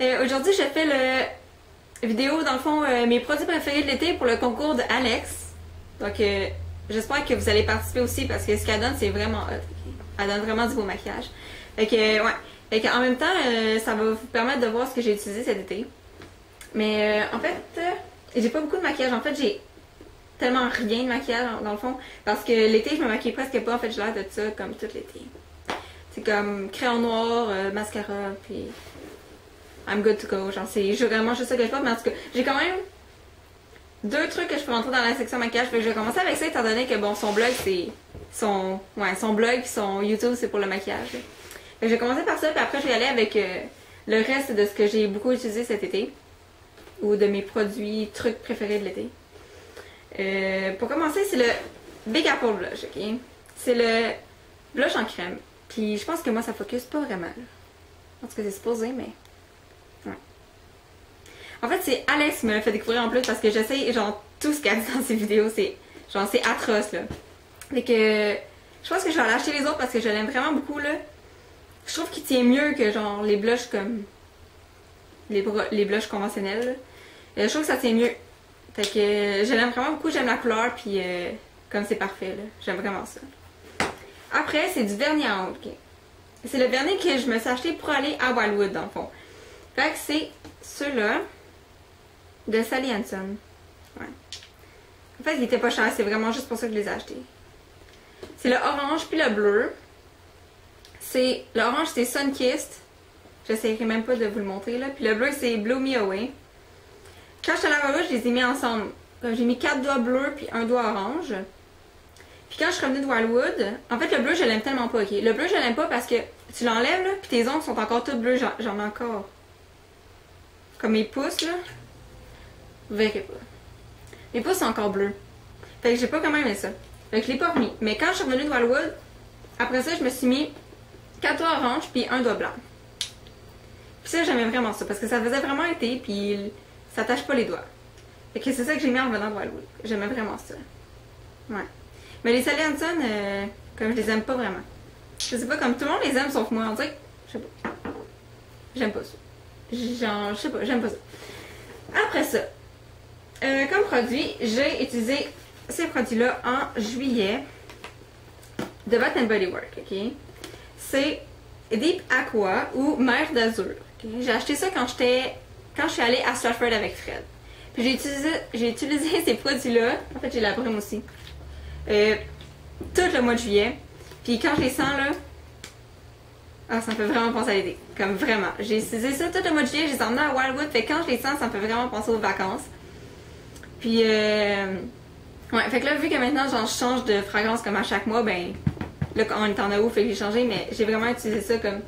Aujourd'hui, je fais le vidéo, dans le fond, mes produits préférés de l'été pour le concours de Alex. Donc, j'espère que vous allez participer aussi parce que ce qu'elle donne, c'est vraiment hot. Okay? Elle donne vraiment du beau maquillage. Fait que, ouais. Fait que, en même temps, ça va vous permettre de voir ce que j'ai utilisé cet été. Mais, en fait, j'ai pas beaucoup de maquillage. En fait, j'ai tellement rien de maquillage, dans le fond. Parce que l'été, je me maquille presque pas. En fait, j'ai l'air de ça comme tout l'été. C'est comme crayon noir, mascara, puis I'm good to go. Genre, c'est vraiment juste ça que je porte. Mais en tout cas, j'ai quand même deux trucs que je peux rentrer dans la section maquillage. Fait que je vais commencer avec ça, étant donné que, bon, son blog, c'est... Son blog puis son YouTube, c'est pour le maquillage. Fait que je vais commencer par ça, puis après, je vais aller avec le reste de ce que j'ai beaucoup utilisé cet été. Ou de mes produits, trucs préférés de l'été. Pour commencer, c'est le Big Apple Blush, ok? C'est le blush en crème. Puis je pense que moi, ça focus pas vraiment. En tout cas, c'est supposé, mais... Ouais. En fait, c'est Alex qui me l'a fait découvrir en plus parce que j'essaye, genre, tout ce qu'elle dit dans ses vidéos, c'est... Genre, c'est atroce, là. Fait que... Je pense que je vais aller acheter les autres parce que je l'aime vraiment beaucoup, là. Je trouve qu'il tient mieux que, genre, les blushs comme... Les blushs conventionnels, là. Je trouve que ça tient mieux. Fait que je l'aime vraiment beaucoup, j'aime la couleur, puis comme c'est parfait, là. J'aime vraiment ça. Après, c'est du vernis à ongles, ok? C'est le vernis que je me suis acheté pour aller à Wildwood, dans le fond. Fait que c'est ceux-là de Sally Hansen. Ouais. En fait, ils étaient pas chers, c'est vraiment juste pour ça que je les ai achetés. C'est le orange puis le bleu. Le orange, c'est Sunkissed. J'essaierai même pas de vous le montrer, là. Puis le bleu, c'est Blow Me Away. Quand je suis allée à Wildwood, je les ai mis ensemble. J'ai mis 4 doigts bleus puis un doigt orange. Puis quand je suis revenue de Wildwood, en fait, le bleu, je l'aime tellement pas, ok? Le bleu, je l'aime pas parce que tu l'enlèves, là, puis tes ongles sont encore tous bleus. J'en ai encore. Comme mes pouces, là. Vous verrez pas. Mes pouces sont encore bleus. Fait que j'ai pas quand même aimé ça. Fait que je l'ai pas remis. Mais quand je suis revenue de Wildwood, après ça, je me suis mis 4 doigts orange puis un doigt blanc. Puis ça, j'aimais vraiment ça parce que ça faisait vraiment été, puis ça tâche pas les doigts. Fait que c'est ça que j'ai mis en revenant de Wildwood. J'aimais vraiment ça. Ouais. Mais les Sally Hansen, comme je les aime pas vraiment. Je sais pas, comme tout le monde les aime sauf moi. On dirait que, je sais pas. J'aime pas ça. Genre, je sais pas, j'aime pas ça. Après ça, comme produit, j'ai utilisé ces produits-là en juillet de Bath & Body Works, ok? C'est Deep Aqua ou Mer d'Azur. Okay? J'ai acheté ça quand je suis allée à Stratford avec Fred. Puis j'ai utilisé ces produits-là. En fait, j'ai la brume aussi. Tout le mois de juillet. Puis quand je les sens, là... Ah, ça me fait vraiment penser à l'été. Comme vraiment. J'ai utilisé ça tout le mois de juillet. Je les ai emmenés à Wildwood. Fait que quand je les sens, ça me fait vraiment penser aux vacances. Puis, ouais. Fait que là, vu que maintenant, genre, je change de fragrance comme à chaque mois, ben... Là, on est en août, fait que j'ai changé. Mais j'ai vraiment utilisé ça comme...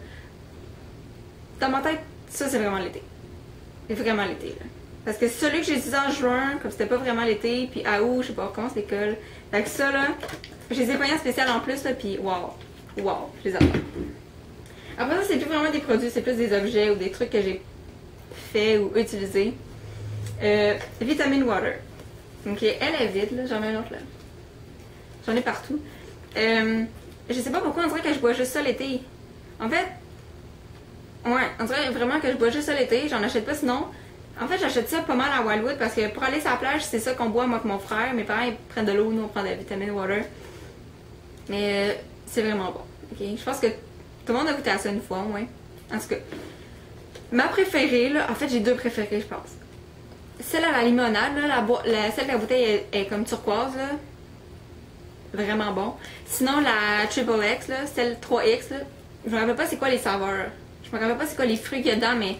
Dans ma tête, ça, c'est vraiment l'été. C'est vraiment l'été, là. Parce que celui que j'ai utilisé en juin, comme c'était pas vraiment l'été, puis à août, je sais pas, on recommence l'école. Fait que ça, là, je les ai payés en spécial en plus, là, puis wow, je les adore. Après ça, c'est plus vraiment des produits, c'est plus des objets ou des trucs que j'ai fait ou utilisés. Vitamin Water. Ok, elle est vide, là, j'en ai un autre là. J'en ai partout. Je sais pas pourquoi on dirait que je bois juste ça l'été. En fait, ouais, on dirait vraiment que je bois juste ça l'été, j'en achète pas sinon. En fait, j'achète ça pas mal à Wildwood parce que pour aller sur la plage, c'est ça qu'on boit, moi et mon frère. Mes parents, ils prennent de l'eau, nous, on prend de la Vitamin Water. Mais c'est vraiment bon. Okay? Je pense que tout le monde a goûté à ça une fois, au moins. En tout cas, ma préférée, là, en fait, j'ai deux préférées, je pense. Celle à la limonade, là, celle de la bouteille est comme turquoise, là. Vraiment bon. Sinon, la Triple X, là, celle 3X, là, je me rappelle pas c'est quoi les saveurs. Je me rappelle pas c'est quoi les fruits qu'il y a dedans, mais...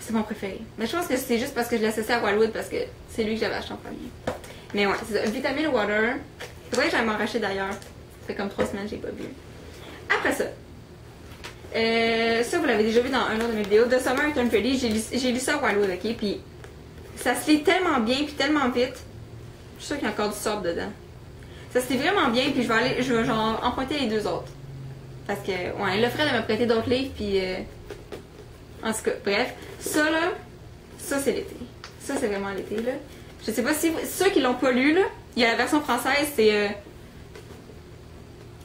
C'est mon préféré. Mais je pense que c'est juste parce que je l'associe à Wildwood parce que c'est lui que j'avais acheté en premier. Mais ouais, c'est ça. Vitamin Water. C'est vrai que j'allais m'en racheter d'ailleurs. Ça fait comme 3 semaines que j'ai pas bu. Après ça. Ça, vous l'avez déjà vu dans un autre de mes vidéos. The Summer Turned Pretty. J'ai lu ça à Wildwood, ok? Puis ça se lit tellement bien puis tellement vite. Je suis sûre qu'il y a encore du sort dedans. Ça se lit vraiment bien puis je vais genre emprunter les deux autres. Parce que, ouais, le Fred m'a prêté d'autres livres puis... En tout cas, bref, ça là, ça c'est l'été. Ça c'est vraiment l'été là. Je sais pas si ceux qui l'ont pas lu là, il y a la version française, c'est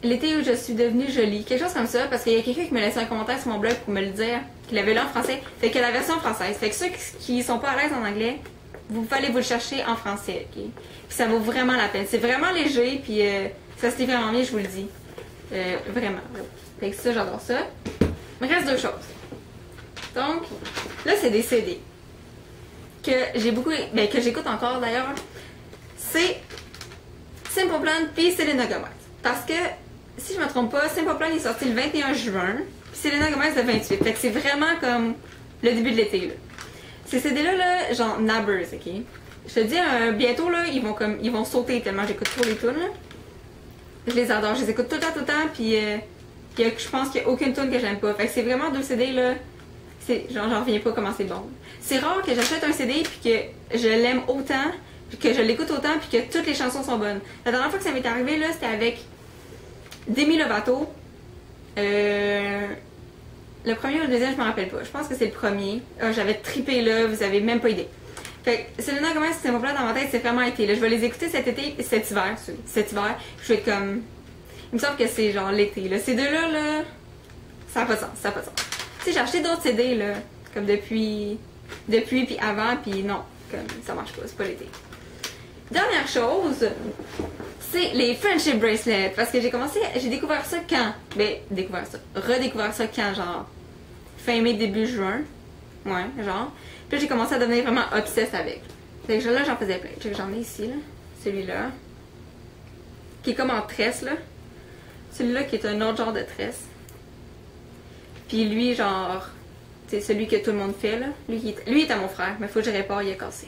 l'été où je suis devenue jolie, quelque chose comme ça, parce qu'il y a quelqu'un qui m'a laissé un commentaire sur mon blog pour me le dire. qu'il avait là en français. Fait que la version française. Fait que ceux qui sont pas à l'aise en anglais, vous pouvez aller vous le chercher en français, ok? Puis ça vaut vraiment la peine. C'est vraiment léger, puis ça se lit vraiment bien, je vous le dis. Vraiment. Fait que ça, j'adore ça. Il me reste deux choses. Donc, là, c'est des CD. Que j'ai beaucoup... Ben, que j'écoute encore, d'ailleurs. C'est Simple Plan puis Selena Gomez. Parce que, si je me trompe pas, Simple Plan est sorti le 21 juin, puis Selena Gomez le 28. Fait que c'est vraiment comme le début de l'été, là. Ces CD-là, là, genre nabbers, ok? Je te dis, bientôt, là, ils vont sauter tellement j'écoute trop les tunes, là. Je les adore, je les écoute tout le temps, puis je pense qu'il n'y a aucune tune que j'aime pas. Fait que c'est vraiment deux CD, là. Genre, j'en reviens pas comment c'est bon. C'est rare que j'achète un CD puis que je l'aime autant, puis que je l'écoute autant, puis que toutes les chansons sont bonnes. La dernière fois que ça m'est arrivé, là, c'était avec Demi Lovato. Le premier ou le deuxième, je me rappelle pas. Je pense que c'est le premier. J'avais trippé là, vous avez même pas idée. Fait que Selena Gomez, c'est mon plan dans ma tête, c'est vraiment été. Là. Je vais les écouter cet été, cet hiver. Je vais être comme. Il me semble que c'est genre l'été. Là. Ces deux-là, là, ça n'a pas de sens. Ça n'a pas de sens. Tu sais, j'ai acheté d'autres CD, là, comme depuis puis avant, puis non, comme ça marche pas, c'est pas l'été. Dernière chose, c'est les friendship bracelets, parce que j'ai découvert ça quand? Ben, redécouvert ça quand, genre, fin mai, début juin, ouais, genre. Puis j'ai commencé à devenir vraiment obsesse avec. Fait que là, j'en faisais plein. J'en ai ici, là, celui-là, qui est comme en tresse, là. Celui-là qui est un autre genre de tresse. Puis lui, genre, c'est celui que tout le monde fait, là. Lui est à mon frère, mais faut que je répare, il est cassé.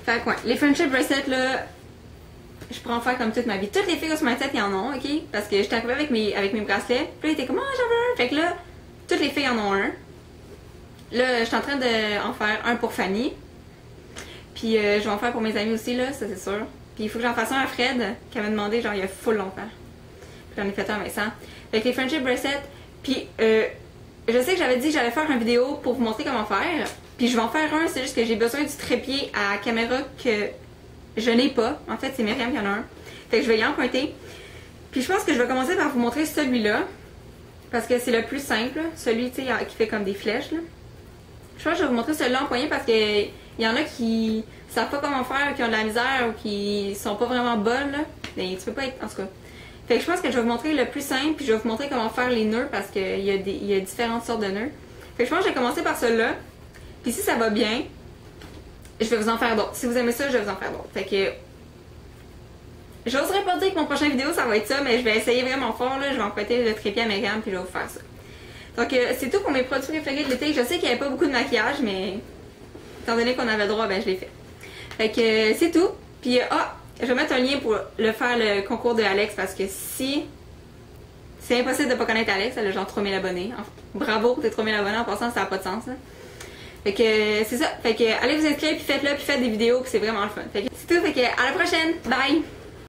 Fait que ouais, les friendship bracelets, là, je pourrais en faire comme toute ma vie. Toutes les filles sur ma tête, ils en ont, ok? Parce que j'étais arrivée avec mes bracelets, puis là, ils étaient comme, ah, j'en veux un! Fait que là, toutes les filles en ont un. Là, je suis en train d'en faire un pour Fanny. Puis je vais en faire pour mes amis aussi, là, ça c'est sûr. Puis il faut que j'en fasse un à Fred, qui m'a demandé, genre, il y a full longtemps. Puis j'en ai fait un à Vincent. Fait que les friendship bracelets, puis je sais que j'avais dit que j'allais faire une vidéo pour vous montrer comment faire. Puis je vais en faire un, c'est juste que j'ai besoin du trépied à caméra que je n'ai pas. En fait, c'est Myriam qui en a un. Fait que je vais y emprunter. Puis je pense que je vais commencer par vous montrer celui-là. Parce que c'est le plus simple. Celui, tu sais, qui fait comme des flèches, là. Je pense que je vais vous montrer celui-là en poignée parce que il y en a qui savent pas comment faire, qui ont de la misère ou qui sont pas vraiment bonnes, là. Mais tu peux pas être... En tout cas. Fait que je pense que je vais vous montrer le plus simple, puis je vais vous montrer comment faire les nœuds parce qu'il y a différentes sortes de nœuds. Fait que je pense que je vais commencer par celui-là. Puis si ça va bien, je vais vous en faire d'autres. Si vous aimez ça, je vais vous en faire d'autres. Fait que j'oserais pas dire que mon prochain vidéo ça va être ça, mais je vais essayer vraiment fort, là. Je vais emprunter le trépied à Myriam, puis je vais vous faire ça. Donc c'est tout pour mes produits préférés de l'été. Je sais qu'il n'y avait pas beaucoup de maquillage, mais étant donné qu'on avait le droit, ben je l'ai fait. Fait que c'est tout. Puis je vais mettre un lien pour faire le concours de Alex parce que si... C'est impossible de pas connaître Alex, elle a genre 3000 abonnés. Enfin, bravo pour tes 3000 abonnés, en passant ça n'a pas de sens. Là. Fait que c'est ça. Fait que allez vous inscrire, puis faites-le, puis faites des vidéos, puis c'est vraiment le fun. Fait que c'est tout, fait que à la prochaine. Bye!